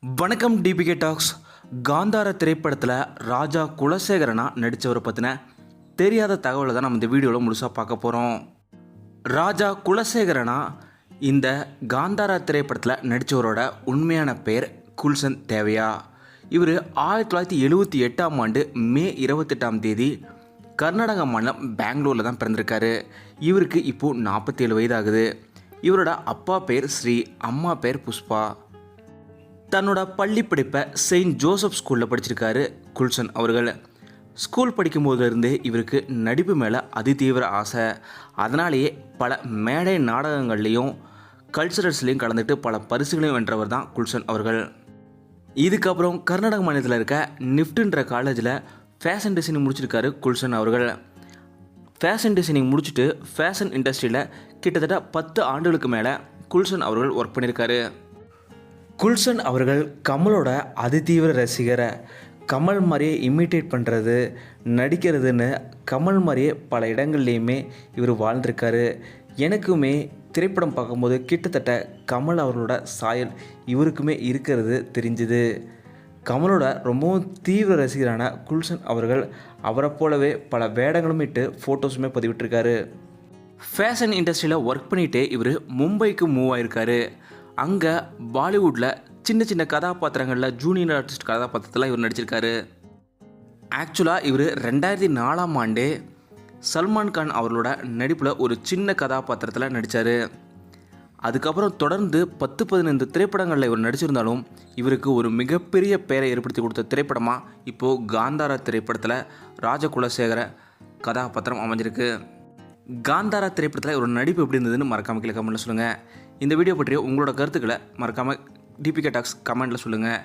வணக்கம் DPK tax. Kantara திரைப்படத்தில் ராஜா குலசேகரனா நடித்தவரை பற்றின தெரியாத தகவலை தான் நம்ம இந்த வீடியோவில் முழுசாக பார்க்க போகிறோம். ராஜா குலசேகரனா இந்த காந்தாரா திரைப்படத்தில் நடித்தவரோட உண்மையான பெயர் குல்சன் தேவையா. இவர் 1978ஆம் ஆண்டு மே 28ஆம் தேதி கர்நாடகா மாநிலம் பெங்களூரில் தான் பிறந்திருக்காரு. இவருக்கு இப்போது 47 வயது ஆகுது. இவரோட அப்பா பேர் ஸ்ரீ, அம்மா பேர் புஷ்பா. தன்னோட பள்ளி படிப்பை செயின்ட் ஜோசப் ஸ்கூலில் படிச்சிருக்காரு குல்சன் அவர்கள். ஸ்கூல் படிக்கும்போதுலேருந்தே இவருக்கு நடிப்பு மேலே அதிதீவிர ஆசை. அதனாலேயே பல மேடை நாடகங்கள்லேயும் கல்ச்சரல்ஸ்லேயும் கலந்துட்டு பல பரிசுகளையும் வென்றவர் தான் குல்சன் அவர்கள். இதுக்கப்புறம் கர்நாடக மாநிலத்தில் இருக்க நிஃப்ட்ன்ற காலேஜில் ஃபேஷன் டிசைனிங் முடிச்சிருக்காரு குல்சன் அவர்கள். ஃபேஷன் டிசைனிங் முடிச்சுட்டு ஃபேஷன் இண்டஸ்ட்ரியில் கிட்டத்தட்ட 10 ஆண்டுகளுக்கு மேலே குல்சன் அவர்கள் ஒர்க் பண்ணியிருக்காரு. குல்சன் அவர்கள் கமலோட அதிதீவிர ரசிகரை. கமல் மாதிரியே இமிட்டேட் பண்ணுறது, நடிக்கிறதுன்னு கமல் மாதிரியே பல இடங்கள்லையுமே இவர் வாழ்ந்திருக்காரு. எனக்குமே திரைப்படம் பார்க்கும்போது கிட்டத்தட்ட கமல் அவர்களோட சாயல் இவருக்குமே இருக்கிறது தெரிஞ்சுது. கமலோட ரொம்பவும் தீவிர ரசிகரான குல்சன் அவர்கள் அவரை போலவே பல வேடங்களும் இட்டு ஃபோட்டோஸுமே பதிவிட்டிருக்காரு. ஃபேஷன் இண்டஸ்ட்ரியில் ஒர்க் பண்ணிகிட்டே இவர் மும்பைக்கு மூவ் ஆகிருக்காரு. அங்கே பாலிவுட்டில் சின்ன சின்ன கதாபாத்திரங்களில் ஜூனியர் ஆர்டிஸ்ட் கதாபாத்திரத்தில் இவர் நடிச்சிருக்காரு. ஆக்சுவலாக இவர் 2004ஆம் ஆண்டு சல்மான் கான் அவர்களோட நடிப்பில் ஒரு சின்ன கதாபாத்திரத்தில் நடித்தார். அதுக்கப்புறம் தொடர்ந்து 10-15 திரைப்படங்களில் இவர் நடிச்சிருந்தாலும் இவருக்கு ஒரு மிகப்பெரிய பெயரை ஏற்படுத்தி கொடுத்த திரைப்படமாக இப்போது காந்தாரா திரைப்படத்தில் ராஜகுலசேகர கதாபாத்திரம் அமைஞ்சிருக்கு. காந்தாரா திரைப்படத்தில் ஒரு நடிப்பு எப்படி இருந்ததுன்னு மறக்காமல் கீழே கமெண்ட்டில் சொல்லுங்கள். இந்த வீடியோ பற்றிய உங்களோட கருத்துக்களை மறக்காமல் டிபிகே டாக்ஸ் கமெண்ட்டில் சொல்லுங்கள்.